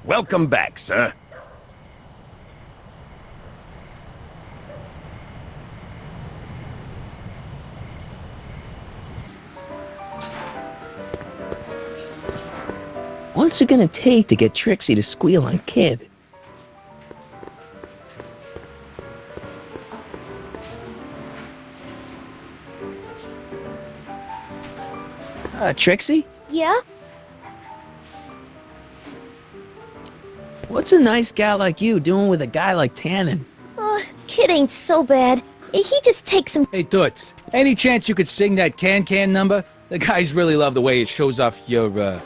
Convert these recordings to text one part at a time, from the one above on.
Welcome back, sir. What's it gonna take to get Trixie to squeal on Kid? Trixie? Yeah? What's a nice gal like you doing with a guy like Tannen? Kid ain't so bad. He just takes some. Hey, Toots, any chance you could sing that can number? The guys really love the way it shows off your,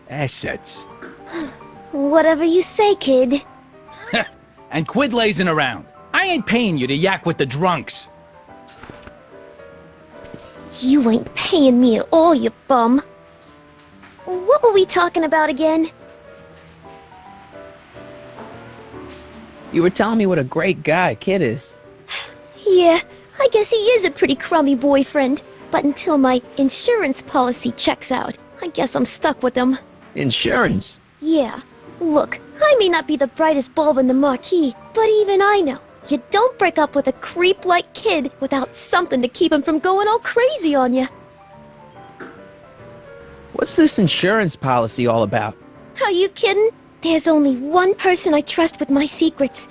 assets. Whatever you say, kid. And quit lazing around. I ain't paying you to yak with the drunks. You ain't paying me at all, you bum. What were we talking about again? You were telling me what a great guy Kid is. Yeah, I guess he is a pretty crummy boyfriend. But until my insurance policy checks out, I guess I'm stuck with him. Insurance? Yeah. Look, I may not be the brightest bulb in the marquee, but even I know you don't break up with a creep like Kid without something to keep him from going all crazy on you. What's this insurance policy all about? Are you kidding? There's only one person I trust with my secrets,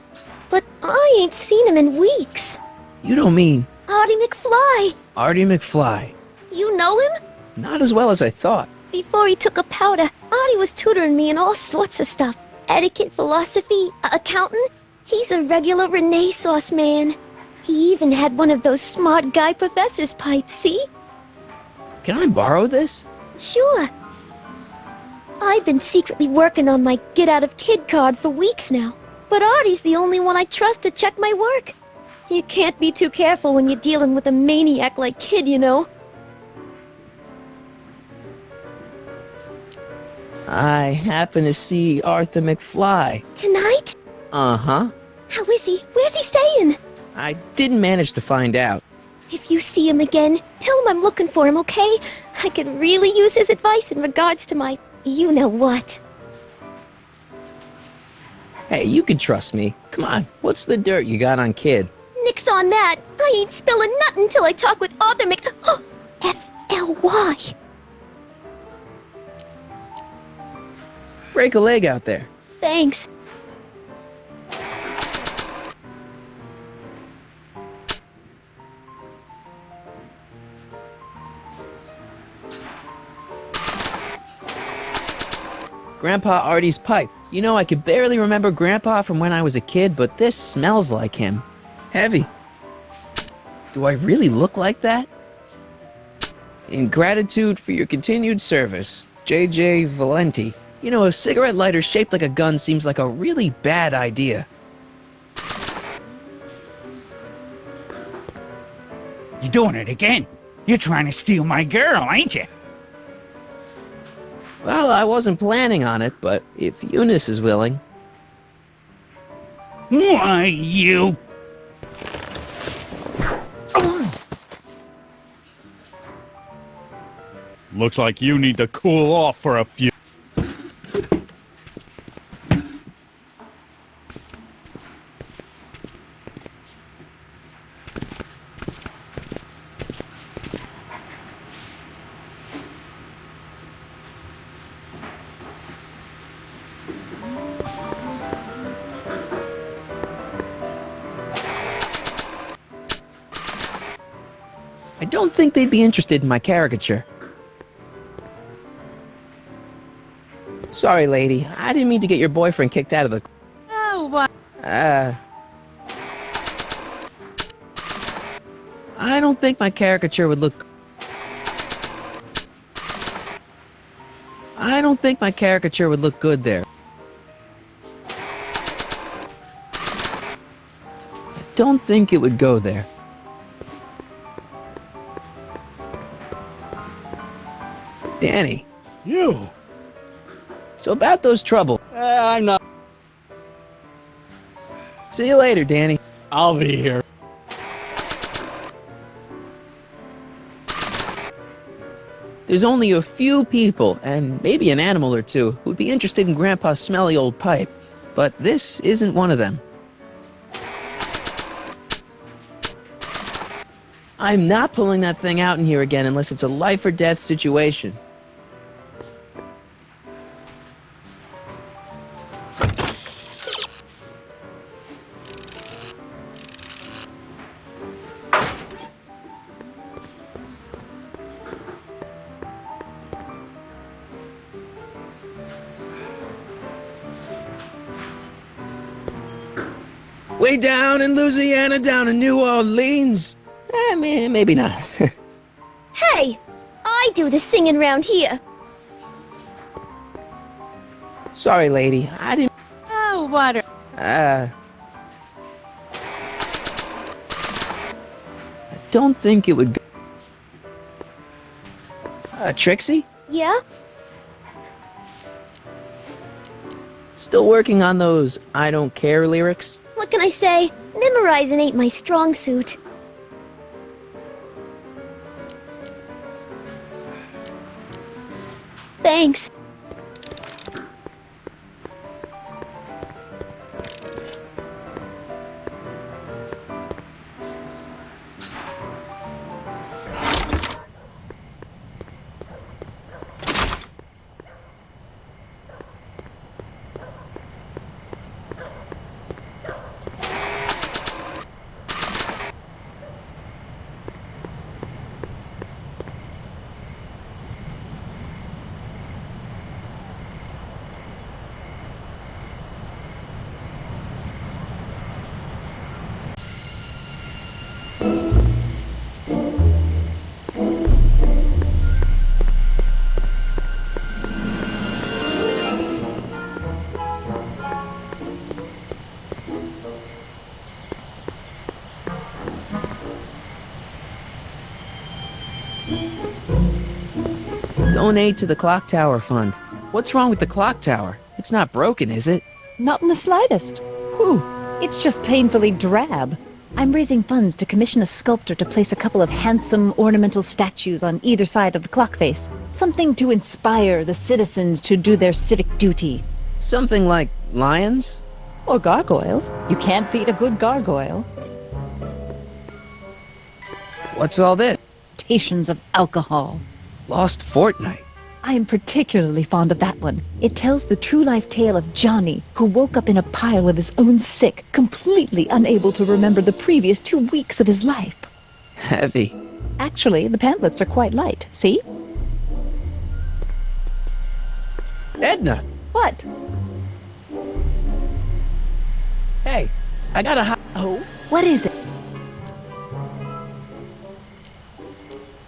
but I ain't seen him in weeks. You don't mean Artie McFly. Artie McFly? You know him? Not as well as I thought. Before he took a powder, Artie was tutoring me in all sorts of stuff. Etiquette, philosophy, accounting. He's a regular Renaissance man. He even had one of those smart guy professor's pipes, see? Can I borrow this? Sure. I've been secretly working on my Get Out of Kid card for weeks now. But Artie's the only one I trust to check my work. You can't be too careful when you're dealing with a maniac like Kid, you know. I happen to see Arthur McFly. Tonight? Uh-huh. How is he? Where's he staying? I didn't manage to find out. If you see him again, tell him I'm looking for him, okay? I could really use his advice in regards to my you-know-what. Hey, you can trust me. Come on, what's the dirt you got on Kid? Nix on that. I ain't spilling nothing till I talk with Arthur F-L-Y. Break a leg out there. Thanks. Grandpa Artie's pipe. You know, I could barely remember Grandpa from when I was a kid, but this smells like him. Heavy. Do I really look like that? In gratitude for your continued service, J.J. Valenti. You know, a cigarette lighter shaped like a gun seems like a really bad idea. You're doing it again. You're trying to steal my girl, ain't you? Well, I wasn't planning on it, but if Eunice is willing. Why, you... Looks like you need to cool off for a few... I don't think they'd be interested in my caricature. Sorry, lady. I didn't mean to get your boyfriend kicked out of the... Oh, what? I don't think my caricature would look... I don't think my caricature would look good there. I don't think it would go there. Danny. You! So about those trouble. I'm not... See you later, Danny. I'll be here. There's only a few people, and maybe an animal or two, who'd be interested in Grandpa's smelly old pipe. But this isn't one of them. I'm not pulling that thing out in here again unless it's a life or death situation. Way down in Louisiana, down in New Orleans. Maybe not. Hey! I do the singing round here. Sorry, lady. I didn't... Oh, water. I don't think it would... Trixie? Yeah? Still working on those I don't care lyrics? What can I say? Memorizing ain't my strong suit. Thanks. Donate to the Clock Tower Fund. What's wrong with the clock tower? It's not broken, is it? Not in the slightest. Whew. It's just painfully drab. I'm raising funds to commission a sculptor to place a couple of handsome ornamental statues on either side of the clock face. Something to inspire the citizens to do their civic duty. Something like lions? Or gargoyles. You can't beat a good gargoyle. What's all this? Stations of alcohol. Lost Fortnight. I am particularly fond of that one. It tells the true life tale of Johnny, who woke up in a pile of his own sick, completely unable to remember the previous 2 weeks of his life. Heavy. Actually, the pamphlets are quite light. See? Edna! What? Hey, I got a Oh? What is it?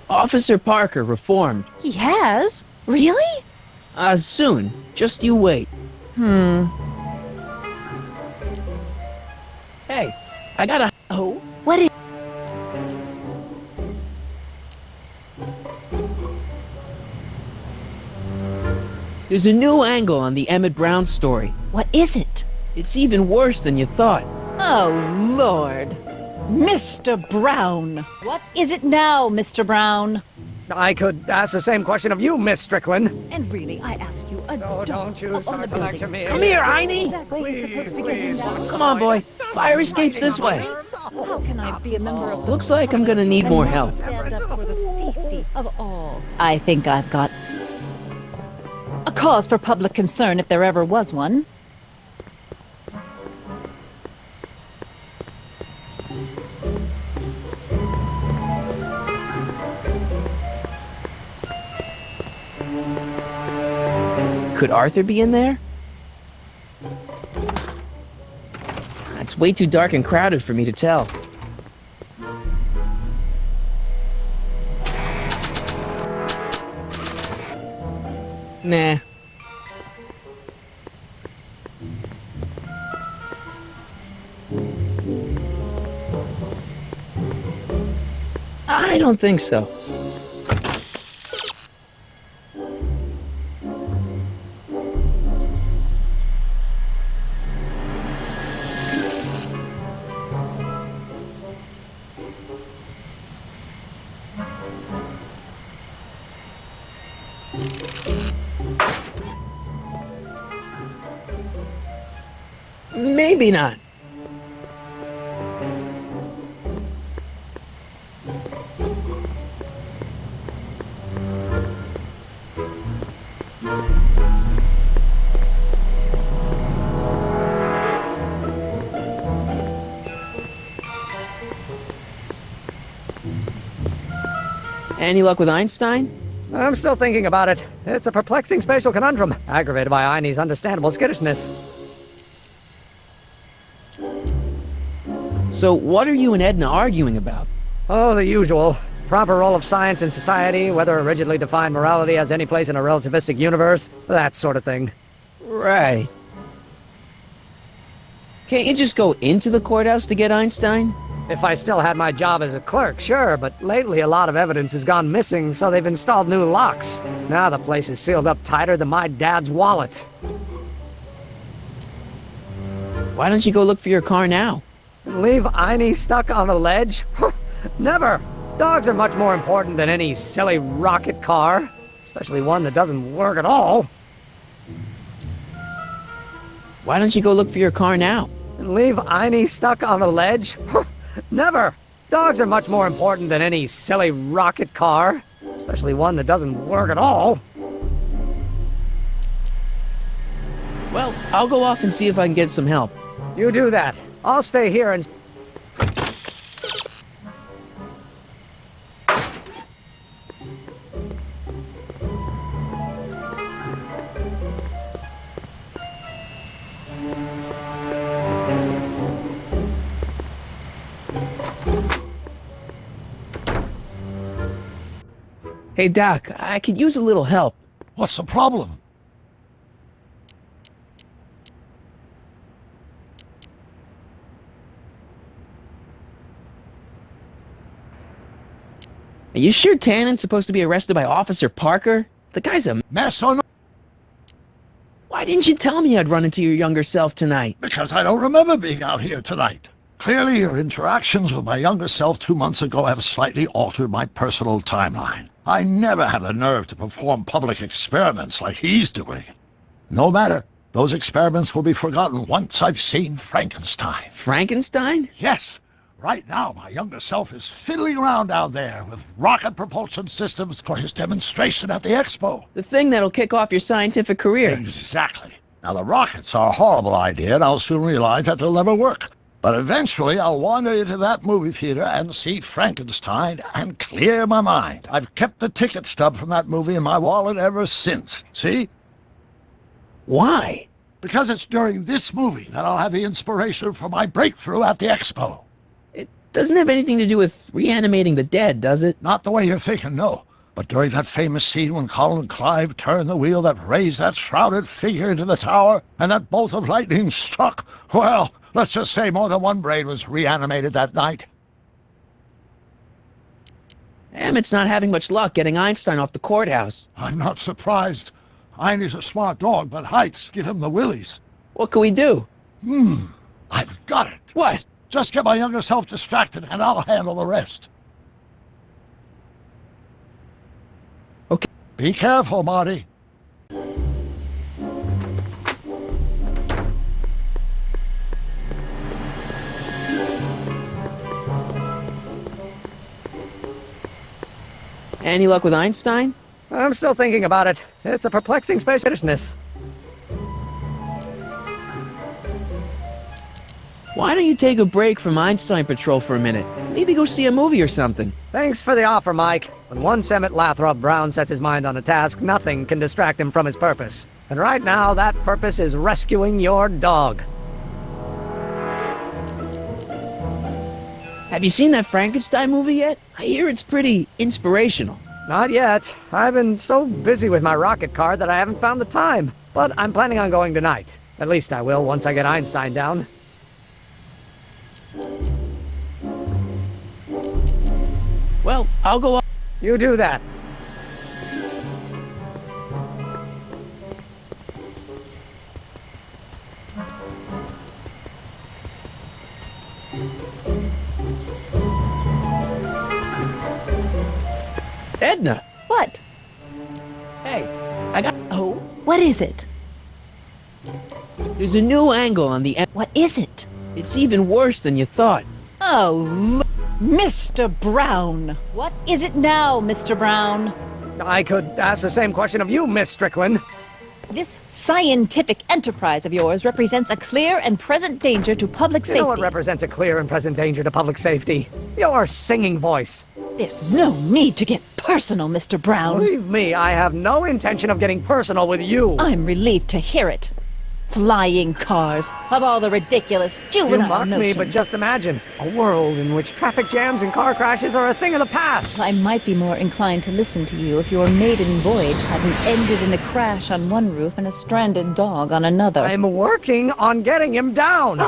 Officer Parker reformed. He has? Really? Soon. Just you wait. Hey, I got a... Oh? What is... There's a new angle on the Emmett Brown story. What is it? It's even worse than you thought. Oh, Lord. Mr. Brown. What is it now, Mr. Brown? I could ask the same question of you, Miss Strickland. And really, I ask you, a Oh, dog don't you up on start the to lecture building. me. Come here, Heine! Exactly, you're supposed to get him down. Come on, boy. Fire escape's this way. How can I be a member of the Looks like I'm gonna need and more not help. stand up for the safety of all? I think I've got a cause for public concern if there ever was one. Could Arthur be in there? It's way too dark and crowded for me to tell. Nah. I don't think so. Maybe not. Any luck with Einstein? I'm still thinking about it. It's a perplexing spatial conundrum, aggravated by Einie's understandable skittishness. So what are you and Edna arguing about? Oh, the usual. Proper role of science in society, whether a rigidly defined morality has any place in a relativistic universe, that sort of thing. Right. Can't you just go into the courthouse to get Einstein? If I still had my job as a clerk, sure, but lately a lot of evidence has gone missing, so they've installed new locks. Now the place is sealed up tighter than my dad's wallet. Why don't you go look for your car now? Leave Einie stuck on a ledge? Never! Dogs are much more important than any silly rocket car, especially one that doesn't work at all. Why don't you go look for your car now? Leave Einie stuck on a ledge? Never! Dogs are much more important than any silly rocket car, especially one that doesn't work at all. Well, I'll go off and see if I can get some help. You do that. I'll stay here and... Hey, Doc, I could use a little help. What's the problem? Are you sure Tannen's supposed to be arrested by Officer Parker? The guy's a... Mess or no? Why didn't you tell me I'd run into your younger self tonight? Because I don't remember being out here tonight. Clearly, your interactions with my younger self 2 months ago have slightly altered my personal timeline. I never had the nerve to perform public experiments like he's doing. No matter. Those experiments will be forgotten once I've seen Frankenstein. Frankenstein? Yes. Right now, my younger self is fiddling around down there with rocket propulsion systems for his demonstration at the expo. The thing that'll kick off your scientific career. Exactly. Now, the rockets are a horrible idea, and I'll soon realize that they'll never work. But eventually, I'll wander into that movie theater and see Frankenstein and clear my mind. I've kept the ticket stub from that movie in my wallet ever since. See? Why? Because it's during this movie that I'll have the inspiration for my breakthrough at the expo. It doesn't have anything to do with reanimating the dead, does it? Not the way you're thinking, no. But during that famous scene when Colin Clive turned the wheel that raised that shrouded figure into the tower, and that bolt of lightning struck, well, let's just say more than one brain was reanimated that night. Emmett's not having much luck getting Einstein off the courthouse. I'm not surprised. Einie's a smart dog, but heights give him the willies. What can we do? I've got it. What? Just get my younger self distracted, and I'll handle the rest. Okay. Be careful, Marty. Any luck with Einstein? I'm still thinking about it. It's a perplexing spaciousness. Why don't you take a break from Einstein Patrol for a minute? Maybe go see a movie or something. Thanks for the offer, Mike. When once Emmett Lathrop Brown sets his mind on a task, nothing can distract him from his purpose. And right now, that purpose is rescuing your dog. Have you seen that Frankenstein movie yet? I hear it's pretty inspirational. Not yet. I've been so busy with my rocket car that I haven't found the time. But I'm planning on going tonight. At least I will once I get Einstein down. Well, I'll go up. You do that. Edna! What? Hey, What is it? There's a new angle on the end. What is it? It's even worse than you thought. Oh, Mr. Brown. What is it now, Mr. Brown? I could ask the same question of you, Miss Strickland. This scientific enterprise of yours represents a clear and present danger to public You know what safety. represents a clear and present danger to public safety? Your singing voice. There's no need to get personal, Mr. Brown. Believe me, I have no intention of getting personal with you. I'm relieved to hear it. Flying cars, of all the ridiculous You juvenile mock me, notions. but just imagine a world in which traffic jams and car crashes are a thing of the past. I might be more inclined to listen to you if your maiden voyage hadn't ended in a crash on one roof and a stranded dog on another. I'm working on getting him down.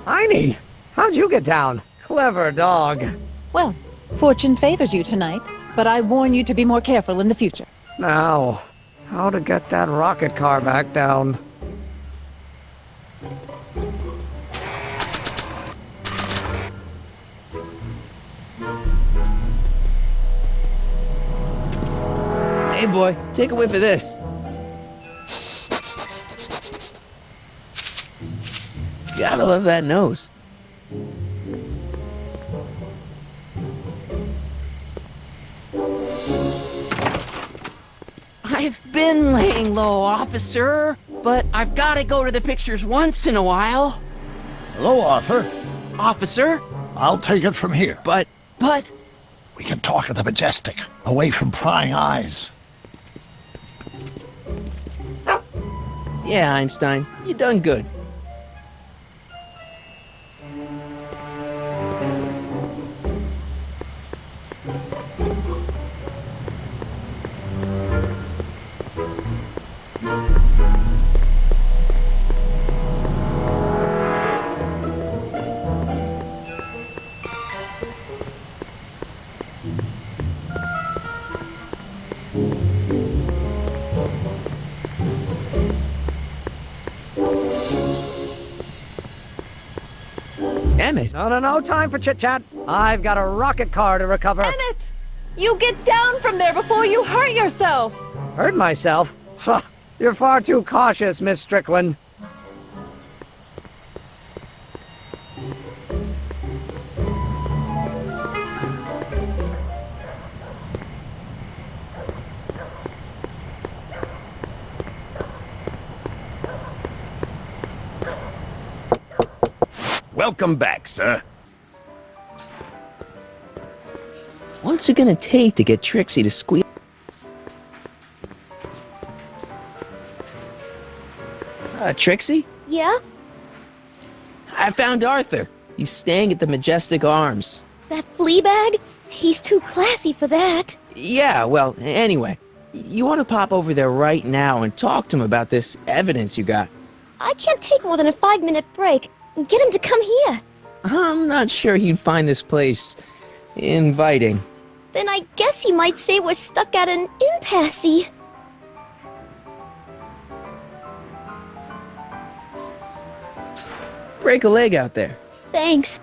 Heine, how'd you get down? Clever dog. Well, fortune favors you tonight, but I warn you to be more careful in the future. Now, how to get that rocket car back down? Hey, boy, take a whiff of this. Gotta love that nose. I've been laying low, officer, but I've got to go to the pictures once in a while. Hello, Arthur. Officer, I'll take it from here. but... We can talk at the Majestic, away from prying eyes. Yeah, Einstein, you done good. Emmett, No time for chit-chat. I've got a rocket car to recover. Emmett! You get down from there before you hurt yourself! Hurt myself? You're far too cautious, Miss Strickland. Welcome back, sir. what's it gonna take to get Trixie to squeal? Trixie? Yeah? I found Arthur. He's staying at the Majestic Arms. That flea bag? He's too classy for that. Yeah, well, anyway, you want to pop over there right now and talk to him about this evidence you got. I can't take more than a 5-minute break. Get him to come here. I'm not sure he'd find this place inviting. Then I guess he might say we're stuck at an impasse. Break a leg out there. Thanks.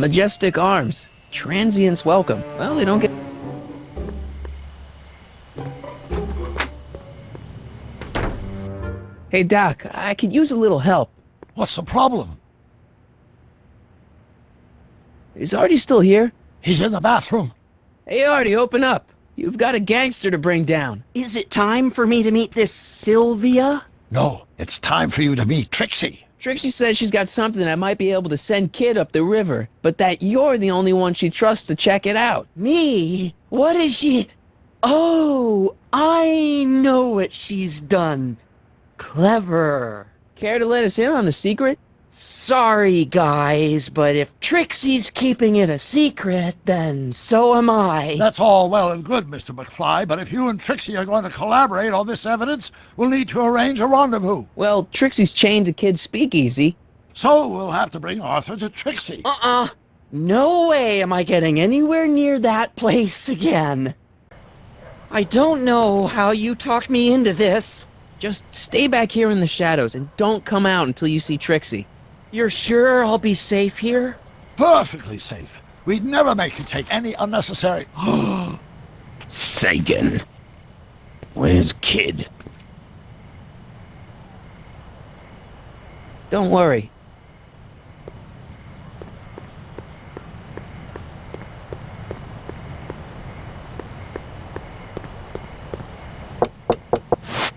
Majestic Arms. Transients welcome. Well, they don't get... Hey, Doc, I could use a little help. What's the problem? Is Artie still here? He's in the bathroom. Hey, Artie, open up. You've got a gangster to bring down. Is it time for me to meet this Sylvia? No, it's time for you to meet Trixie. Trixie says she's got something that might be able to send Kid up the river, but that you're the only one she trusts to check it out. Me? What is she? Oh, I know what she's done. Clever. Care to let us in on the secret? Sorry, guys, but if Trixie's keeping it a secret, then so am I. That's all well and good, Mr. McFly, but if you and Trixie are going to collaborate on this evidence, we'll need to arrange a rendezvous. Well, Trixie's chained to Kid's speakeasy. So we'll have to bring Arthur to Trixie. No way am I getting anywhere near that place again. I don't know how you talked me into this. Just stay back here in the shadows and don't come out until you see Trixie. You're sure I'll be safe here? Perfectly safe. We'd never make you take any unnecessary... Sagan. Where's Kid? Don't worry.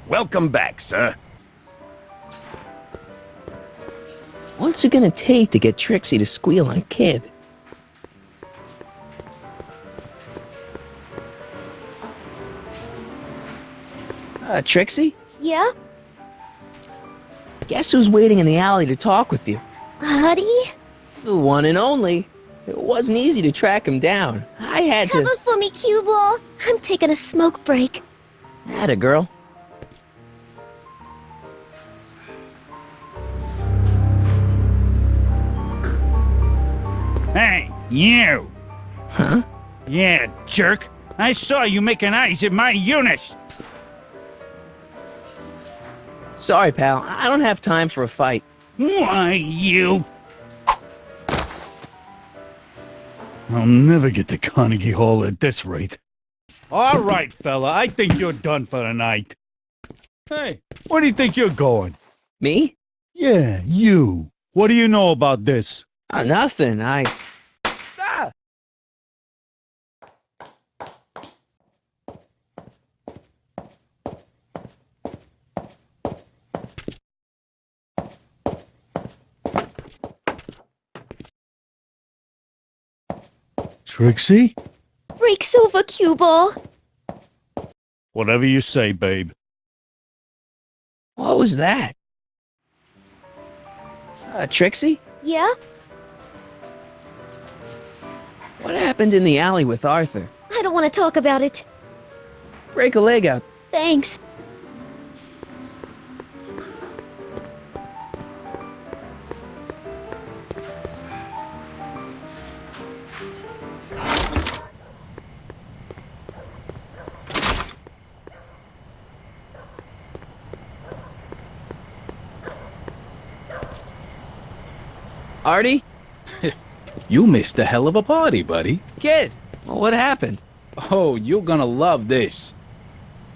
Welcome back, sir. What's it gonna take to get Trixie to squeal on Kid? Trixie? Yeah? Guess who's waiting in the alley to talk with you? Audie? The one and only. It wasn't easy to track him down. I had to... Cover for me, cue ball. I'm taking a smoke break. Atta girl. Hey, you! Huh? Yeah, jerk. I saw you making eyes at my Eunice. Sorry, pal. I don't have time for a fight. Why, you... I'll never get to Carnegie Hall at this rate. All right, fella. I think you're done for the night. Hey, where do you think you're going? Me? Yeah, you. What do you know about this? Nothing. Ah! Trixie? Break's over, cue ball. Whatever you say, babe. What was that? Trixie? Yeah? What happened in the alley with Arthur? I don't want to talk about it. Break a leg out. Thanks. Artie? You missed a hell of a party, buddy. Kid! Well, what happened? Oh, you're gonna love this.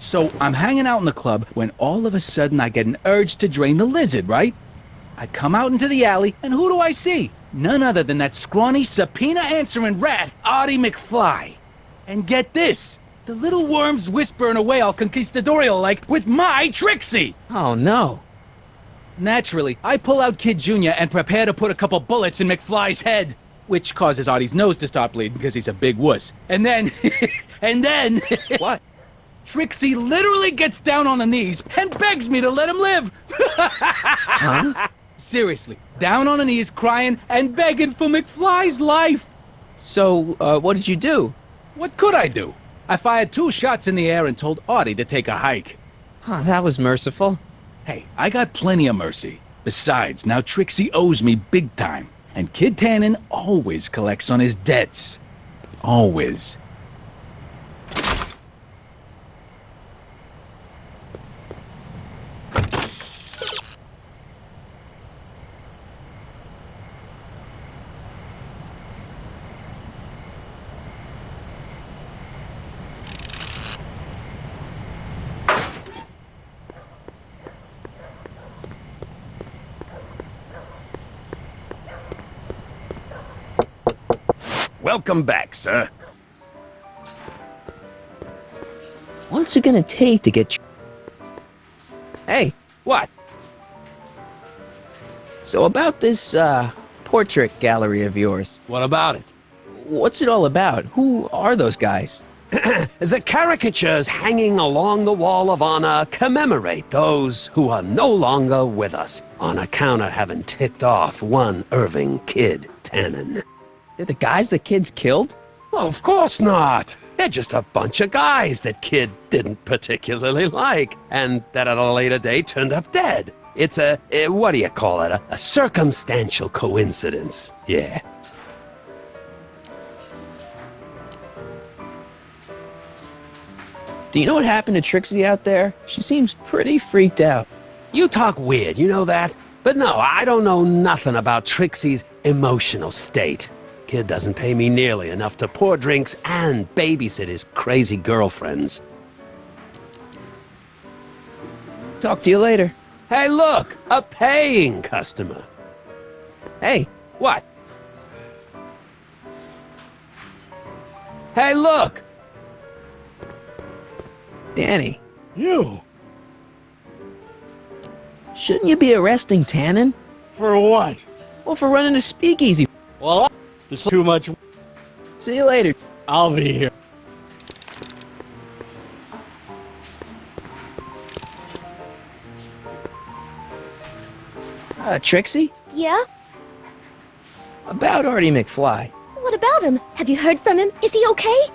So, I'm hanging out in the club when all of a sudden I get an urge to drain the lizard, right? I come out into the alley, and who do I see? None other than that scrawny, subpoena-answering rat, Artie McFly. And get this! The little worm's whispering away all conquistadorial like with my Trixie! Oh, no. Naturally, I pull out Kid Jr. and prepare to put a couple bullets in McFly's head, which causes Artie's nose to start bleeding because he's a big wuss. And then, What? Trixie literally gets down on the knees and begs me to let him live. Huh? Seriously, down on her knees, crying and begging for McFly's life. So, what did you do? What could I do? I fired 2 shots in the air and told Artie to take a hike. Huh, that was merciful. Hey, I got plenty of mercy. Besides, now Trixie owes me big time. And Kid Tannen always collects on his debts. Always. Welcome back, sir. What's it gonna take to get... Hey, What? So about this, portrait gallery of yours. What about it? What's it all about? Who are those guys? The caricatures hanging along the wall of honor commemorate those who are no longer with us on account of having ticked off one Irving Kid Tannen. They're the guys the kids killed? Well, of course not. They're just a bunch of guys that Kid didn't particularly like, and that at a later date turned up dead. It's what do you call it? A circumstantial coincidence. Yeah. Do you know what happened to Trixie out there? She seems pretty freaked out. You talk weird, you know that? But no, I don't know nothing about Trixie's emotional state. Kid doesn't pay me nearly enough to pour drinks and babysit his crazy girlfriends. Talk to you later. Hey, look! A paying customer. Hey, What? Hey, look! Danny, You? shouldn't you be arresting Tannen? For what? Well, for running a speakeasy. Well, there's too much. See you later. I'll be here. Trixie? Yeah? About Artie McFly. What about him? Have you heard from him? Is he okay?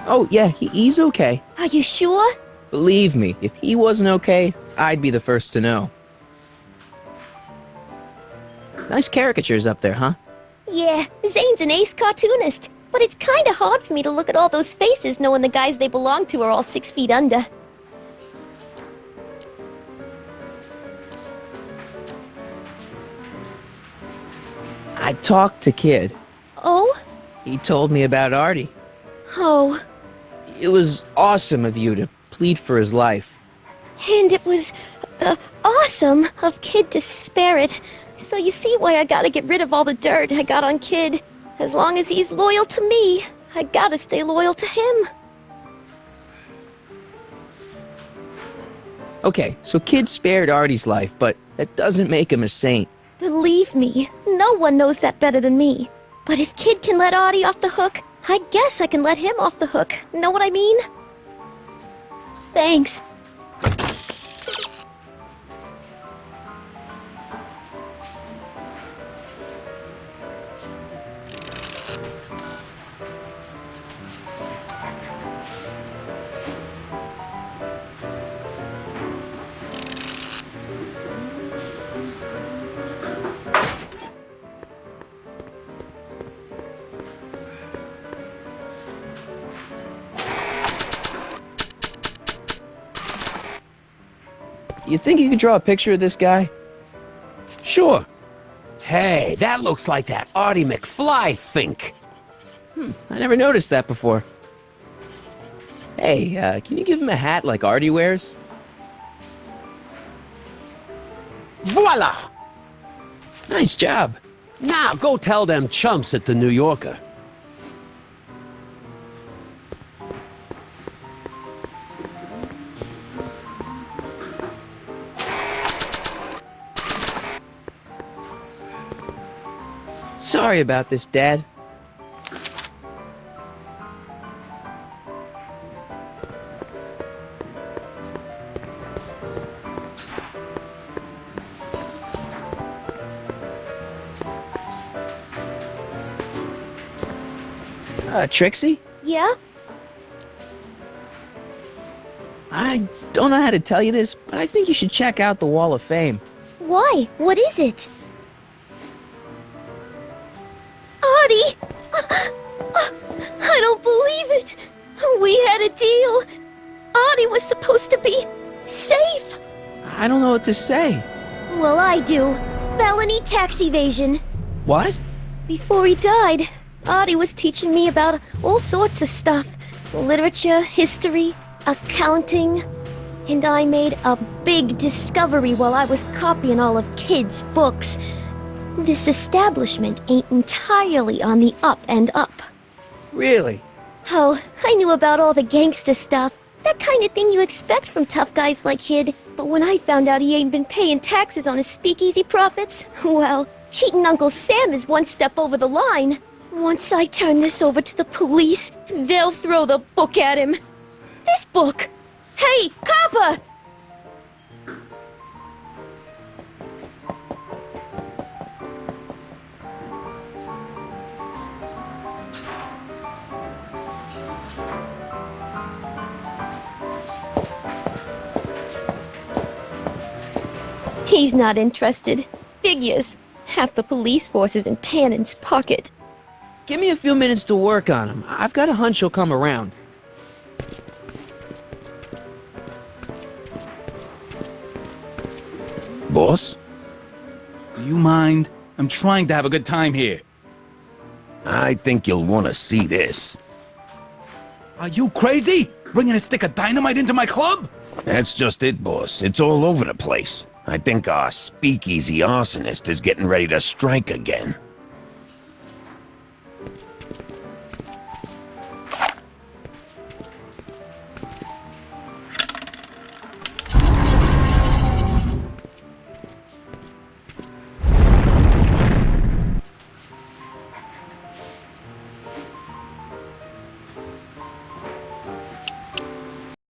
Oh, yeah, he's okay. Are you sure? Believe me, if he wasn't okay, I'd be the first to know. Nice caricatures up there, huh? Yeah, Zane's an ace cartoonist. But it's kinda hard for me to look at all those faces knowing the guys they belong to are all 6 feet under. I talked to Kid. Oh? He told me about Artie. Oh. It was awesome of you to plead for his life. And it was awesome of Kid to spare it. So you see why I gotta get rid of all the dirt I got on Kid. As long as he's loyal to me, I gotta stay loyal to him. Okay, so Kid spared Artie's life, but that doesn't make him a saint. Believe me, no one knows that better than me. But if Kid can let Artie off the hook, I guess I can let him off the hook. Know what I mean? Thanks. You think you could draw a picture of this guy? Sure. Hey, that looks like that Artie McFly think. I never noticed that before. Hey, can you give him a hat like Artie wears? Voila! Nice job. Now go tell them chumps at the New Yorker. Sorry about this, Dad. Trixie? Yeah? I don't know how to tell you this, but I think you should check out the Wall of Fame. Why? What is it? Artie! I don't believe it! We had a deal! Artie was supposed to be safe! I don't know what to say. Well, I do. Felony tax evasion. What? Before he died, Artie was teaching me about all sorts of stuff. Literature, history, accounting. And I made a big discovery while I was copying all of Kid's books. This establishment ain't entirely on the up and up. Really? Oh, I knew about all the gangster stuff. That kind of thing you expect from tough guys like Kid. But when I found out he ain't been paying taxes on his speakeasy profits, well, cheating Uncle Sam is one step over the line. Once I turn this over to the police, they'll throw the book at him. This book! Hey, copper! He's not interested. Figures. Half the police force is in Tannen's pocket. Give me a few minutes to work on him. I've got a hunch he'll come around. Boss? Do you mind? I'm trying to have a good time here. I think you'll want to see this. Are you crazy? Bringing a stick of dynamite into my club? That's just it, boss. It's all over the place. I think our speakeasy arsonist is getting ready to strike again.